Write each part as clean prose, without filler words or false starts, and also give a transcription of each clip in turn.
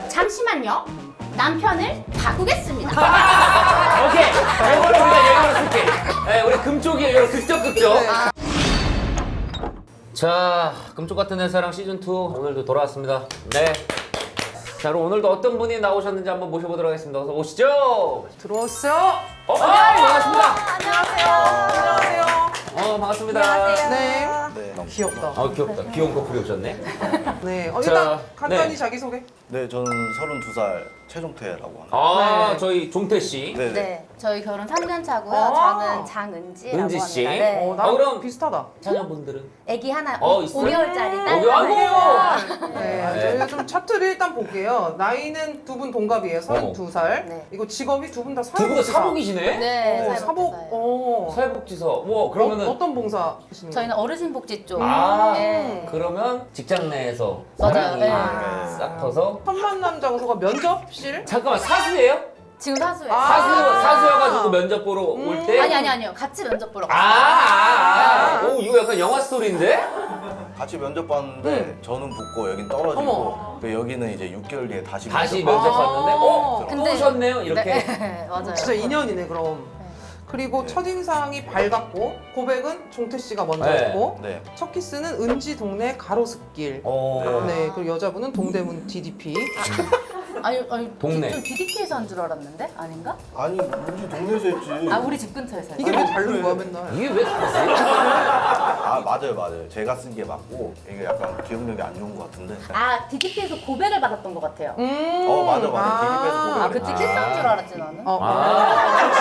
잠시만요. 남편을 바꾸겠습니다. 오케이. 이거는 우리가 예고를 쓸게. 네, 우리 금쪽이 이거 극적극적. 네. 자, 금쪽 같은 내 사랑 시즌 2 오늘도 돌아왔습니다. 네. 자, 그럼 오늘도 어떤 분이 나오셨는지 한번 모셔보도록 하겠습니다. 어서 오시죠. 들어오세요. 반갑습니다. 안녕하세요. 반갑습니다. 안녕하세요. 네. 네. 귀엽다. 귀엽다. 귀여운 커플이 오셨네. 네. 자, 일단 간단히 네. 자기소개. 네, 저는 32살 최종태라고 합니다. 네. 저희 종태 씨. 네, 네. 네, 저희 결혼 3년 차고요. 아. 저는 장은지라고 은지 씨. 합니다. 네. 나랑 그럼- 비슷하다. 자녀분들은? 애기 하나, 있어요? 5개월짜리 딸 아이고. 하나. 네. 네. 저희가 좀 차트를 일단 볼게요. 나이는 두 분 동갑이에요. 32살. 네. 이거 직업이 두 분 다 두 분 다 사회복지사. 사복이시네? 네, 사복. 사회복지사예요. 사회복지사. 뭐 그러면은 어떤 봉사 하시는 거예요? 저희는 어르신복지 쪽. 네. 네. 그러면 직장 내에서 맞아요. 사랑이 네. 싹 터서 첫 만남 장소가 면접실? 잠깐만 사수예요? 지금 사수예요. 사수여가지고 면접 보러 올 때? 아니요. 같이 면접 보러 갔어요. 오 이거 약간 영화 스토리인데? 같이 면접 봤는데 저는 붙고 여긴 떨어지고 어머. 그 여기는 이제 6개월 뒤에 다시 다시 면접 면접 아. 봤는데 또 근데- 오셨네요 이렇게. 네, 맞아요. 진짜 인연이네 그럼. 그리고 첫인상이 밝았고 고백은 종태 씨가 먼저 네. 했고 네. 첫 키스는 은지 동네 가로수길. 네, 그리고 여자분은 동대문 DDP. 아니, 동네. 좀 DDP에서 한 줄 알았는데? 아닌가? 아니, 우리 동네에서 했지. 아, 우리 집 근처에서. 이게 왜 다른 거야 맨날? 이게 왜 다르지? 아, 맞아요. 제가 쓴 게 맞고 이게 약간 기억력이 안 좋은 것 같은데. 아, DDP에서 고백을 받았던 것 같아요. 맞아. DDP에서 아, 그치, 키스한 줄 알았지, 나는. 그렇지.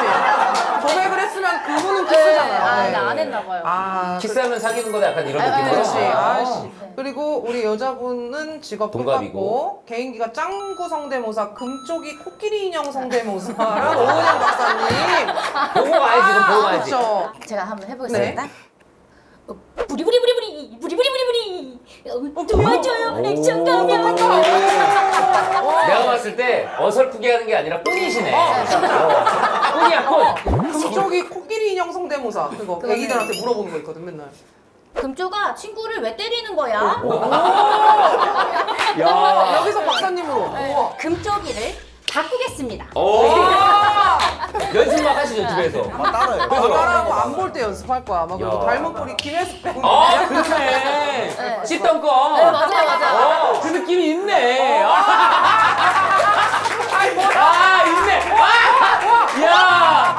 고백을 했으면 그분은 키스잖아요. 아, 네. 근데 안 했나 봐요. 아, 키스하면 사귀는 거다 약간 이런 아, 느낌으로. 그렇지. 아. 아씨. 그리고 우리 여자분은 직업 동갑이고. 똑같고 개인기가 짱구 성대모사, 금쪽이 코끼리 인형 성대모사랑 오은영 박사님. 보고 가야지 이거 보고 가야지. 그렇죠. 제가 한번 해보겠습니다. 네. 부리부리부리부리 도와줘요 액션가면. 내가 봤을 때 어설프게 하는 게 아니라 꾼이시네. 꾼이야 꾼. 금쪽이 코끼리 인형 성대모사 그거 그거는- 애기들한테 물어보는 거 있거든 맨날. 금쪽아 친구를 왜 때리는 거야? 야. 여기서 박사님으로. 우와. 금쪽이를 바꾸겠습니다. 오. 연습만 하시죠 집에서. 따라해요. 나라고 안 볼 때 연습할 거야. 막 그리고 야. 닮은 꼴이 김혜수 배우. 그러네. 네. 씻던 거. 네, 맞아요. 그 느낌이 있네. 있네. 야.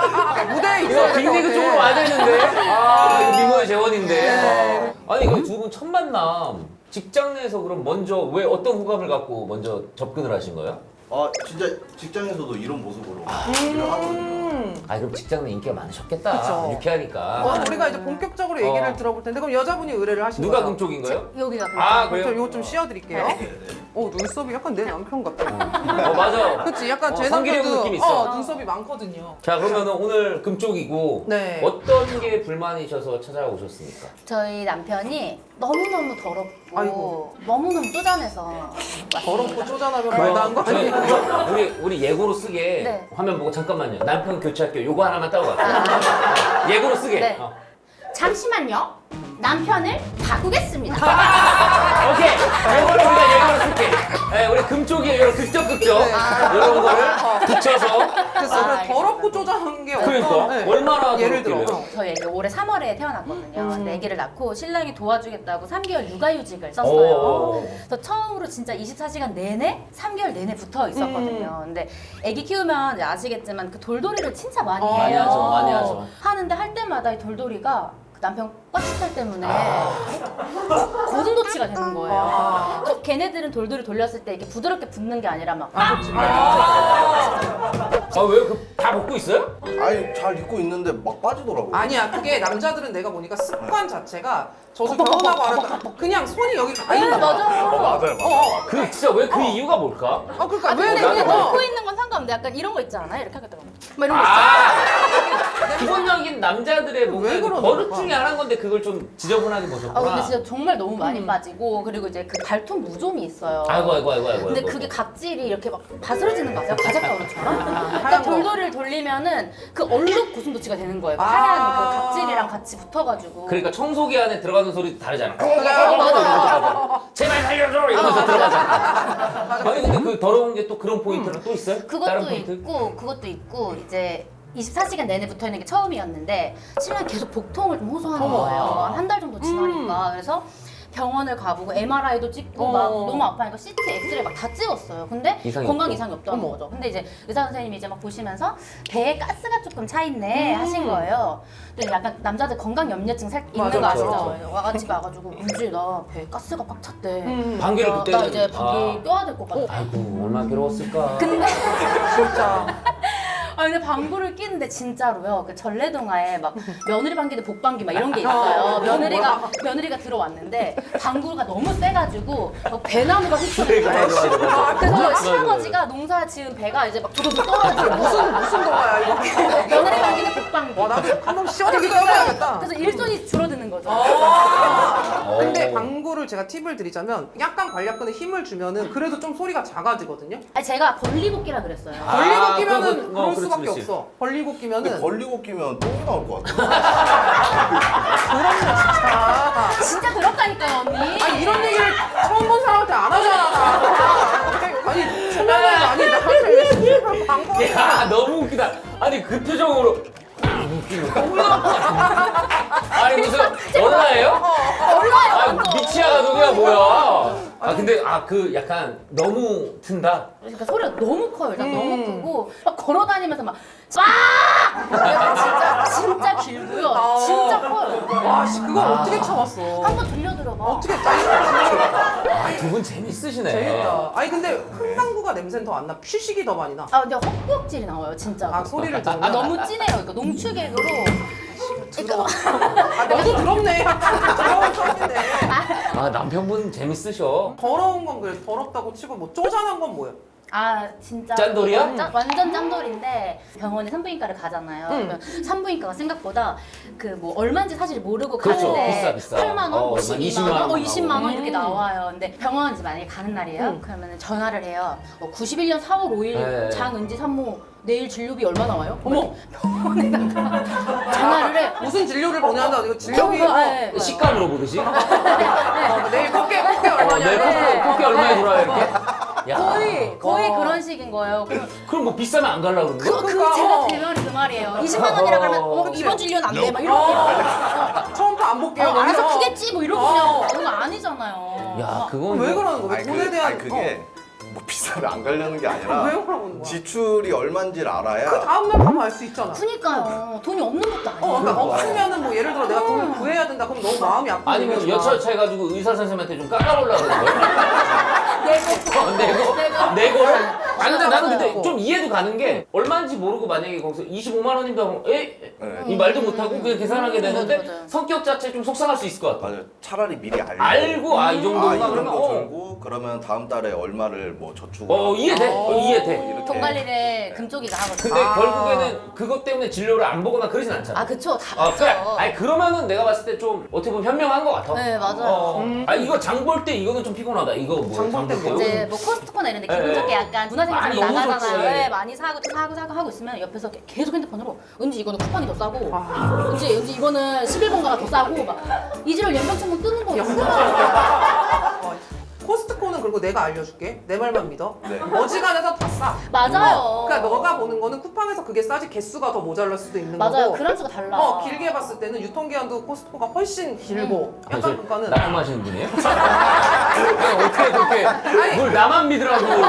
무대에 이거 있어야 될것 빅리그 같아. 쪽으로 와야 되는데. 이거 미모의 재원인데. 네. 아니 이거 두 분 첫 만남. 직장 내에서 그럼 먼저 왜 어떤 호감을 갖고 먼저 접근을 하신 거예요? 진짜 직장에서도 이런 모습으로 일을 하거든요. 아 그럼 직장 내 인기가 많으셨겠다. 그쵸. 유쾌하니까. 우리가 이제 본격적으로 얘기를 들어볼 텐데 그럼 여자분이 의뢰를 하신 누가 거죠? 금쪽인가요? 여기가 금쪽. 아 그래요? 저 이거 좀 씌워드릴게요. 눈썹이 약간 내 남편 같아. 맞아. 그치, 약간 제 성기령 남편도 느낌 있어. 눈썹이 많거든요. 자 그러면 오늘 금쪽이고 네. 어떤 게 불만이셔서 찾아오셨습니까? 저희 남편이 너무너무 더럽고 아이고. 너무너무 쪼잔해서 더럽고 쪼잔하면 말 나은 거 저희- 아니에요? 우리 예고로 쓰게 네. 화면 보고 잠깐만요. 남편 교체할게요. 요거 하나만 따고 갈게요. 예고로 쓰게. 네. 잠시만요. 남편을 바꾸겠습니다. 오케이. 이거는 우리가 예고로 쓸게. 네, 우리 금쪽이 이런 극적극적 네. 이런 거를 붙여서. 그래서 아, 그냥 더럽고 쪼잔한 게 그러니까 어떤 네. 얼마나 예를 들어 더럽길래. 저희 애기 올해 3월에 태어났거든요. 근데 애기를 낳고 신랑이 도와주겠다고 3개월 육아휴직을 썼어요. 오. 그래서 처음으로 진짜 24시간 내내 3개월 내내 붙어 있었거든요. 근데 애기 키우면 이제 아시겠지만 그 돌돌이를 진짜 많이 해요. 많이 하죠, 많이 하죠. 하는데 할 때마다 이 돌돌이가 그 남편 꽉시탈 때문에 고슴도치가 되는 거예요. 그 걔네들은 돌돌이 돌렸을 때 이렇게 부드럽게 붙는 게 아니라 막 왜 다 먹고 있어요? 아니, 잘 입고 있는데 막 빠지더라고요. 아니야, 그게 남자들은 내가 보니까 습관 자체가 저도 결혼하고 알았다. 그냥 손이 여기 가 있나 봐. 맞아요. 맞아요. 그 진짜 왜 그 이유가 뭘까? 그러니까 아, 근데 왜 그게 내가 넣고 있는 건 상관없는데 약간 이런 거 있지 않아요? 이렇게 하겠다가 막 이런 거 있어요. 기본적인 남자들의 뭔가 왜 그러는 버릇 거야? 중에 안 한 건데 그걸 좀 지저분하게 보셨구나. 아 근데 진짜 정말 너무 많이 빠지고 그리고 이제 그 발톱 무좀이 있어요. 아이고. 근데 그게 각질이 이렇게 막 바스러지는 거 아세요? 과자가루처럼? 그러니까 돌돌이를 돌리면은 그 얼룩 고슴도치가 되는 거예요. 그 하얀 그 각질이랑 같이 붙어가지고. 그러니까 청소기 안에 들어가는 소리 다르잖아. 맞아. 제발 살려줘 이러면서 들어가잖아. 아니 근데 그 더러운 게 또 그런 포인트는 또 있어요? 다른 그것도 포인트? 있고 그것도 있고 이제 24시간 내내 붙어 있는 게 처음이었는데 실은 계속 복통을 좀 호소하는 거예요. 한 달 정도 지나니까. 그래서 병원을 가보고 MRI도 찍고 막 너무 아파하니까 CT, 엑스레이 막 다 찍었어요. 근데 이상이 건강 없고. 이상이 없다는 거죠. 근데 이제 의사 선생님이 이제 막 보시면서 배에 가스가 조금 차 있네 하신 거예요. 근데 약간 남자들 건강 염려증 있는 거 아시죠? 그렇죠. 와가지고 은지 나 배에 가스가 꽉 찼대. 방귀를 나 그때는 이제 방귀 껴야 될 것 같아. 아이고 얼마나 괴로웠을까. 근데 진짜. 아 근데 방구를 끼는데 진짜로요. 그 전래동화에 막 며느리 방귀 대 복방귀 막 이런 게 있어요. 며느리가 들어왔는데 방구가 너무 세가지고 막 배나무가 휘청이는 거예요. 그래서 시아버지가 농사 지은 배가 이제 막 도도도 떨어지고 무슨 동화야 이거? 며느리 방귀 대 복방귀. 와 나도 한번 시원하게 껴봐야겠다. 그래서 일손이 줄어드는 거죠. 근데 방구를 제가 팁을 드리자면 약간 관략근에 힘을 주면은 그래도 좀 소리가 작아지거든요. 아니 제가 벌리고 끼라 그랬어요. 벌리고 끼면은 그거, 그럴 수밖에 그렇지. 없어. 벌리고 근데 끼면은 걸리고 끼면 똥이 나올 것 같아. 진짜 더럽다니까요 언니. 아니 이런 얘기를 처음 본 사람한테 안 하잖아. 아니 초면은 아니 나한테 왜 수술을 방구? 야 너무 웃기다. 아니 그 표정으로 웃기는 거. 아니 무슨 얼라예요? 얼마예요? 아 미치야 가족이야 뭐야? 아 근데 그 약간 너무 튼다. 그러니까 소리가 너무 커요. 일단 너무 크고 막 걸어다니면서 막 진짜 길고요. 진짜 커요. 와 씨, 그걸 어떻게 참았어? 한번 들려들어봐. 어떻게 짜증나? 두 분 재밌으시네. 재밌다. 아니 근데 흙방구가 냄새는 더 안 나. 휴식이 더 많이 나. 아 근데 헛구역질이 나와요 진짜. 아 소리를 들으면 너무 진해요. 그러니까 농축액으로. 그러니까 아 너도 더럽네. 더러운 소리네. 아 남편분 재밌으셔. 더러운 건 그래. 더럽다고 치고 뭐 쪼잔한 건 뭐야? 아 진짜 짠돌이야? 완전 짠돌인데 병원에 산부인과를 가잖아요. 그러면 산부인과가 생각보다 그 뭐 얼마인지 사실 모르고 그렇죠. 가는데 비싸. 8만 원, 뭐 20만 12만 원, 원 20만 원 이렇게 나와요. 근데 병원 이제 만약에 가는 날이에요. 그러면 전화를 해요. 91년 4월 5일 네. 장은지 산모 내일 진료비 얼마 나와요? 어머 병원에다가 전화를 해. 무슨 진료를 보냐는데 이거 진료비 네. 식감으로 보듯이. 내일 꽃게 얼마냐? 내 꽃게 얼마에 들어와요 이렇게? 야. 거의 그런 식인 거예요. 그럼 뭐 비싸면 안 가려고 그러는 거야? 그 제가 대면이 그 말이에요. 20만 원이라 그러면 이번 진료는 안 돼. 막 이렇게. 처음부터 안 볼게요. 알아서 크겠지 뭐 이러고 그냥 그건 아니잖아요. 야 그건 왜 그러는 거야? 왜 아니, 돈에 대한 그게 뭐 비싸면 안 가려는 게 아니라 왜 그러는 거야? 지출이 얼마인지를 알아야 그 다음 날 가면 알 수 있잖아. 그니까요. 돈이 없는 것도 아니에요. 그러니까 없으면은 뭐 예를 들어 내가 돈을 구해야 된다 그럼 너무 마음이 아프고 아니면 여차여차 해가지고 의사 선생님한테 좀 깎아보려고 그러는 거야? 내고. 아니 근데 나는 근데 좀 이해도 가는 게 얼마인지 모르고 만약에 거기서 25만 원인데 이 말도 못하고 그냥 계산하게 되는데 맞아요. 성격 자체 좀 속상할 수 있을 것 같아. 맞아요. 차라리 미리 알고 알고 이 이 정도인가 정도 그러면 들고 그러면 다음 달에 얼마를 뭐 저축을 이해돼. 이해돼. 이렇게. 돈 관리를 금쪽이가 하거든요. 근데 결국에는 그것 때문에 진료를 안 보거나 그러진 않잖아. 아 그쵸 다 아, 맞죠. 그래. 아니 그러면은 내가 봤을 때 좀 어떻게 보면 현명한 것 같아. 네 맞아요. 아 이거 장 볼 때 이거는 좀 피곤하다. 이거 뭐 장볼 때 볼 이제 뭐 코스트코나 이런 데 기분 네. 좋게 약간 문화생활 많이 나가잖아요. 너무 좋지. 네, 많이 사고 하고 있으면 옆에서 계속 핸드폰으로 은지 이거는 쿠팡이 더 싸고 은지 이거는 11번가가 더 싸고 막 이지랄 연병천문 뜨는 거 있어요. 코스트코는 그리고 내가 알려줄게. 내 말만 믿어. 네. 어지간해서 다 싸. 맞아요. 그러니까 너가 보는 거는 쿠팡에서 그게 싸지 개수가 더 모자랄 수도 있는 맞아요. 거고. 그람수가 달라. 길게 봤을 때는 유통기한도 코스트코가 훨씬 길고 약간 그거는 납품하시는 분이에요? 그냥 어떻게 그렇게 뭘 나만 믿으라고. 저는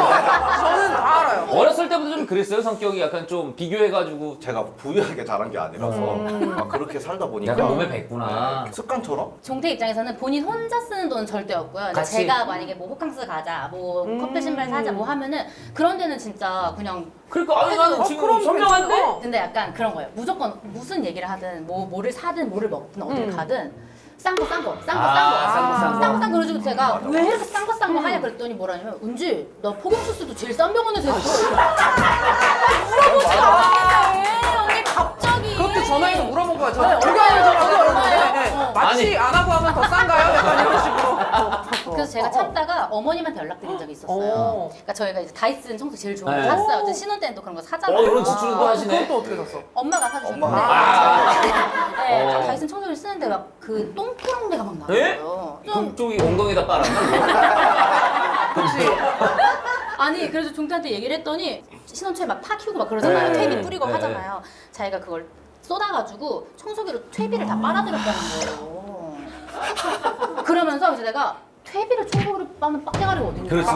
다 알아요. 어렸을 때부터 좀 그랬어요. 성격이 약간 좀 비교해가지고 제가 부유하게 자란 게 아니라서 그렇게 살다 보니까 약간 몸에 뱄구나. 습관처럼 종태 입장에서는 본인 혼자 쓰는 돈은 절대 없고요. 근데 같이. 제가 만약에 뭐 호캉스 가자, 뭐 커플 신발 사자, 뭐 하면은 그런 데는 진짜 그냥. 그러니까 아니 나는 지금 그럼 현명한데? 괜찮아. 근데 약간 그런 거예요. 무조건 무슨 얘기를 하든 뭐를 사든 뭐를 먹든 어딜 가든 싼 거. 싼 거. 그래가지고 제가 왜 이렇게 싼 거 하냐 그랬더니 뭐라냐면 은지 나 포경수스도 제일 싼 병원에서 했어. 물어보지 마. 언니 갑자기. 그것도 전화해서 물어본 거야. 얼마예요? 얼마예요? 얼마예요? 마취 안 하고 하면 더 싼가요? 약간 이런 식으로. 그래서 제가 참다가 어머님한테 연락드린 적이 있었어요. 그러니까 저희가 이제 다이슨 청소 제일 좋은 거 네. 샀어요. 어쨌든 신혼 때는 또 그런 거 사잖아요. 이런 지출도 그건 하시네. 또 어떻게 샀어? 엄마가 사주셨는데 엄마가. 네, 다이슨 청소기를 쓰는데 막 그 똥꾸렁내가 막 나는 네? 거예요. 좀 그쪽이 엉덩이에다 빨았나? 그치. 아니 그래서 종태한테 얘기를 했더니 신혼 초에 막 파 키우고 막 그러잖아요. 네. 퇴비 뿌리고 네. 하잖아요. 자기가 그걸 쏟아가지고 청소기로 퇴비를 다 빨아들였다는 거예요. 그러면서 이제 내가 퇴비를 청소기로 빠는 빡대가리가 어딨냐. 그렇지.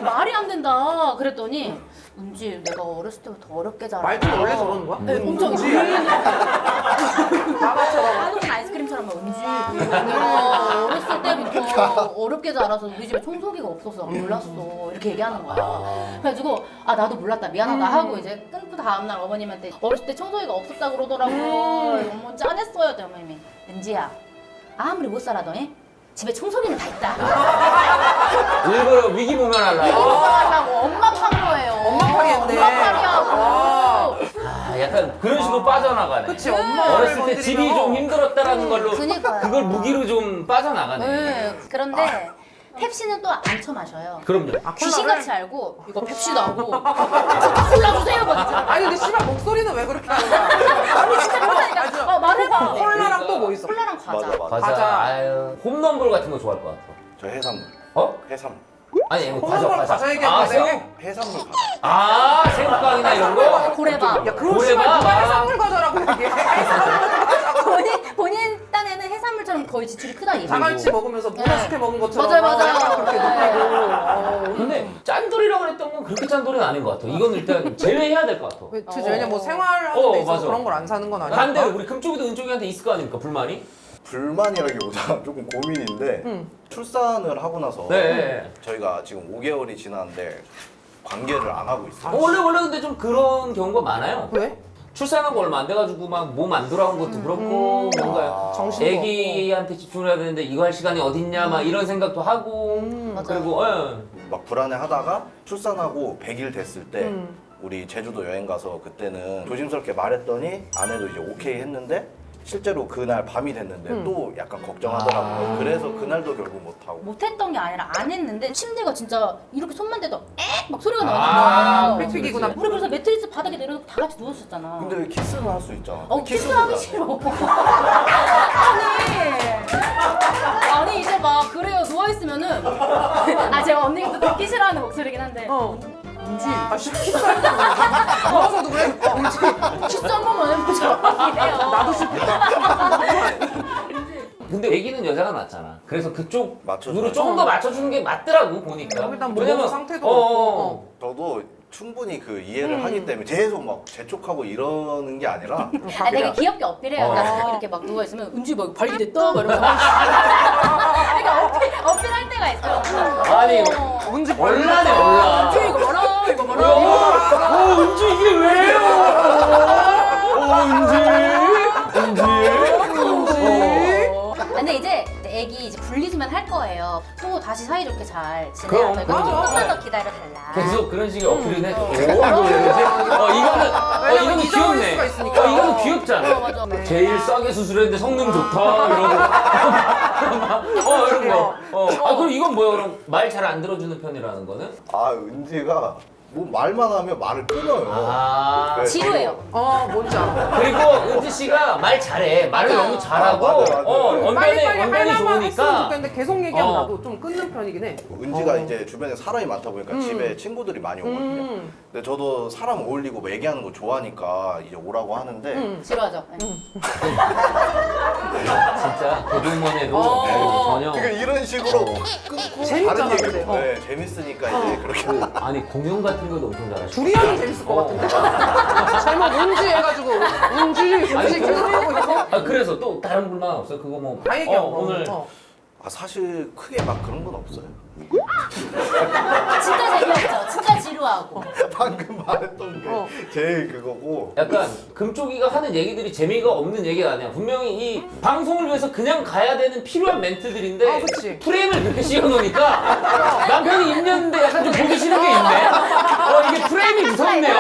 말이 안 된다. 그랬더니 은지 내가 어렸을 때부터 어렵게 자랐어. 말투는 원래 저러는 거야? 네, 엄청 나가처럼. 한옥 아이스크림처럼 막 은지 내가 어렸을 때부터 어렵게 자라서 우리 집에 청소기가 없어서 몰랐어 이렇게 얘기하는 거야. 그래가지고 아 나도 몰랐다 미안하다 하고 이제 끊고 다음날 어머님한테 어렸을 때 청소기가 없었다 그러더라고. 어머 짠했어요. 그때 어머님이 은지야 아무리 못 살아도 집에 청소기는 다 있다. 일부러 위기 모면하려고. 하려고 엄마 팔로예요. 엄마 팔이었네. 엄마 팔이하고. 아, 약간 그런 식으로 빠져나가네. 그치, 엄마를 어렸을 때 집이 좀 힘들었다라는 걸로 그니까요. 그걸 무기로 좀 빠져나가네. 네. 그런데 펩시는 또 안 쳐마셔요. 그럼요. 귀신같이 알고 이거 펩시다고 콜라 주세요 막 있잖아. 아니 근데 씨발 목소리는 왜 그렇게 하는 거야? 아니 진짜 그러니까 말해봐. 콜라랑 또 뭐 있어? 콜라랑 과자. 맞아 맞아. 과자. 아유, 홈런볼 같은 거 좋아할 것 같아. 저 해산물. 어? 해산물. 아니, 홈런볼 과자 얘기한 아, 건데. 새우? 해산물 과자. 아, 새우깡이나 이런 거? 고래밥. 야 그런 씨발 고래밥? 누가 해산물 과자라고 얘기해? 본인 딴에는 해산물처럼 거의 지출이 크다 얘기. 자갈치 먹으면서 문어숙회 먹은 것처럼 맞아요, 맞아요. 약간 그렇게 네. 느끼고. 근데 짠돌이라고 그랬던 건 그렇게 짠돌이는 아닌 것 같아. 이건 일단 제외해야 될 것 같아. 그치, 왜냐면 뭐 생활하는 데 있어서 맞아. 그런 걸 안 사는 건 아니야. 반대 우리 금쪽이도 은쪽이한테 있을 거 아닙니까 불만이? 불만이라기보다 조금 고민인데 출산을 하고 나서 네. 저희가 지금 5개월이 지났는데 관계를 안 하고 있어요. 원래 근데 좀 그런 경우가 많아요. 왜? 출산하고 얼마 안 돼가지고 막 몸 안 돌아온 것도 그렇고 뭔가 정신도 애기한테 집중을 해야 되는데 이거 할 시간이 어딨냐 막 이런 생각도 하고 그리고 막 불안해하다가 출산하고 100일 됐을 때 우리 제주도 여행 가서 그때는 조심스럽게 말했더니 아내도 이제 오케이 했는데 실제로 그날 밤이 됐는데 또 약간 걱정하더라고요. 그래서 그날도 결국 못하고. 못했던 게 아니라 안 했는데 침대가 진짜 이렇게 손만 대도 막 소리가 아, 나는 거예요. 프리픽이구나. 우리 그래서 매트리스 바닥에 내려놓고 다 같이 누웠었잖아. 근데 왜 키스는 할 수 있잖아. 키스하기 싫어. 아니 이제 막 그래요 누워있으면은 아 제가 언니가 또 듣기 싫어하는 목소리긴 한데 은지 아 씨, 키스할 때 누워서도 그래? 키스 한 번만 해보자 이래요. 나도 싶다. 근데 애기는 여자가 낫잖아. 그래서 그쪽으로 맞춰줘야지. 조금 더 맞춰주는 게 맞더라고 보니까. 일단 뭐 몸 상태도 그렇고. 저도 충분히 그 이해를 하기 때문에 계속 막 재촉하고 이러는 게 아니라 아, 되게 귀엽게 어필해요. 그러니까 이렇게 막 누워있으면 은지 막 발기됐다? 막 이러면서 그러니까 어필할 때가 있어요. 아니 은지 얼라네 얼라. 은지 이거 뭐라 이거 뭐라 은지 이게 왜요? 근데 이제 애기 이제 분리수면 할 거예요. 또 다시 사이좋게 잘 그럼, 지내야 되고 그럼. 조금만 더 기다려달라. 계속 그런 식의 어필을 해줘. 이거는 잊어버릴 귀엽네. 수가 있으니까. 이거는 귀엽잖아. 맞아. 제일 싸게 수술했는데 성능 좋다 이러고. 이런 거. 아 그럼 이건 뭐야? 그럼 말 잘 안 들어주는 편이라는 거는? 아 은지가 뭐 말만 하면 말을 끊어요. 아. 그래서 지루해요. 뭔지 알아. 그리고 은지 씨가 말 잘해. 말을 너무 잘하고. 맞아. 빨리빨리 언변이 할 말만 했으면 좋으니까. 좋겠는데 계속 얘기하면 어. 나도 좀 끊는 편이긴 해. 은지가 이제 주변에 사람이 많다 보니까 집에 친구들이 많이 오거든요. 근데 저도 사람 어울리고 뭐 얘기하는 거 좋아하니까 이제 오라고 하는데 지루하죠. 진짜 개그우먼 해도 전혀. 그러니까 이런 식으로 끊고 재밌잖아, 다른 얘기를 근데. 네, 재밌으니까 이제 그렇게 아니 공연 같은 것도 엄청 잘하시고. 둘이 하면 재밌을 것 같은데? 제목 은지 해가지고 은지 계속 하고 있어. 아 그래서 또 다른 불만 없어요? 그거 뭐. 다 얘기하고. 오늘. 아 사실 크게 막 그런 건 없어요. 진짜 재미없죠. 진짜 지루하고. 방금 말했던 게 제일 그거고. 약간 금쪽이가 하는 얘기들이 재미가 없는 얘기가 아니야. 분명히 이 방송을 위해서 그냥 가야 되는 필요한 멘트들인데 그치. 프레임을 그렇게 씌워놓으니까 남편이 입는데 약간 좀 보기 싫은 게 있네. 이게 프레임이 무섭네요.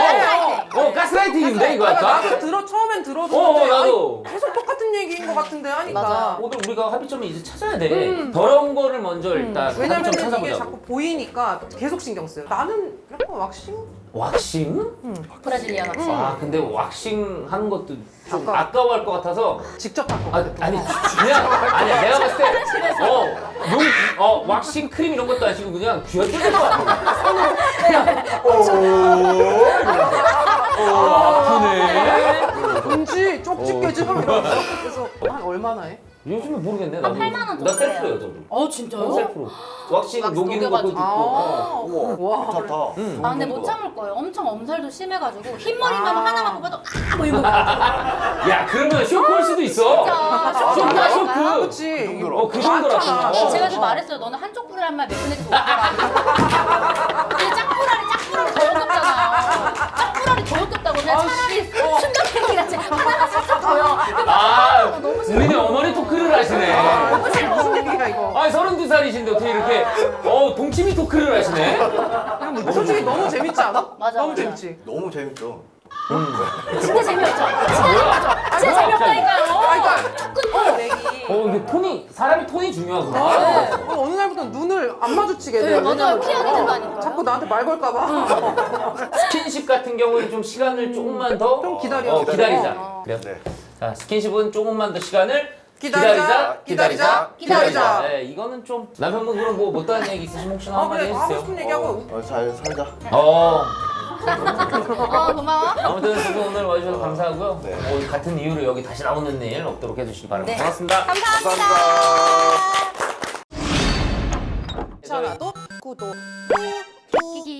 가스라이팅인데 이거 약간. 나도 처음엔 들어도 나도. 계속 똑같은 얘기인 것 같은데 하니까. 맞아. 오늘 우리가 합의점을 이제 찾아야 돼. 더러운 거를 먼저 일단 합의점 왜냐면 이게 찾아보자고. 자꾸 보이니까 계속 신경 써요. 나는 약간 왁싱? 왁싱? 브라질리안 왁싱. 아 근데 왁싱 하는 것도 좀 아까워. 아까워할 것 같아서 직접 할 것 아, 같아. 아니 그냥 아니야 내가 봤을 때 왁싱 크림 이런 것도 아니고 그냥 귀가 뚫릴 것 같아. 아프네. 뭔지 쪽집 깨지면 이러면서 그래서 한 얼마나 해? 요즘에 모르겠네. 한 나도. 8만 원 나 정도 셀프예요 저도. 진짜요? 셀프로. 왁싱 왁스 녹이는 것도 녹여가지고. 있고. 우와, 와. 괜찮다. 아 근데 못 참을 거예요. 엄청 엄살도 심해가지고 흰머리만 하나만 뽑아도 뭐 이런 거. 야 그러면 쇼크할 수도 있어. 진짜. 쇼크야 쇼크. 그치. 정도로. 그 정도라고. 많잖아. 제가 그래서 말했어요. 너는 한쪽 뿔을 한말 매끈해서 좋더라고. 근데 짝뿔알이 더 역겹잖아요. 짝뿔알이 더 역겹다고 그냥 차라리 순정생기 같이 하나가 살짝 보여. 아 우리네 어머니 토크를 하시네. 무슨 얘기야 이거? 아 32살이신데 어떻게 이렇게 동치미 토크를 하시네. 그냥 뭐 솔직히 너무 재밌지 않아? 맞아, 너무 맞아. 재밌지. 너무 재밌죠. 진짜 재미없죠? 진짜 재미없다니까요. 그러니까 끝내요, 맥이. 이게 톤이 사람이 톤이 중요하구나. 어느 날부터 눈을 안 마주치게 돼. 네, 맞아요. 왜냐면, 피하게 된다니까요. 자꾸 나한테 말 걸까봐. 스킨십 같은 경우는 좀 시간을 조금만 더 좀 기다려. 기다리자. 어. 그래요. 네. 자 스킨십은 조금만 더 시간을 기다리자. 기다리자. 네, 이거는 좀 남편분은 뭐 못다한 얘기 있으시면 혹시나 아 한마디 그래 하고 해주세요. 싶은 얘기하고. 잘 살자. 고마워. 아무튼 두 분 오늘 와주셔서 감사하고요. 네. 같은 이유로 여기 다시 나오는 일 없도록 해주시기 바랍니다. 네. 고맙습니다. 감사합니다. 괜찮아도 구독. 끼기.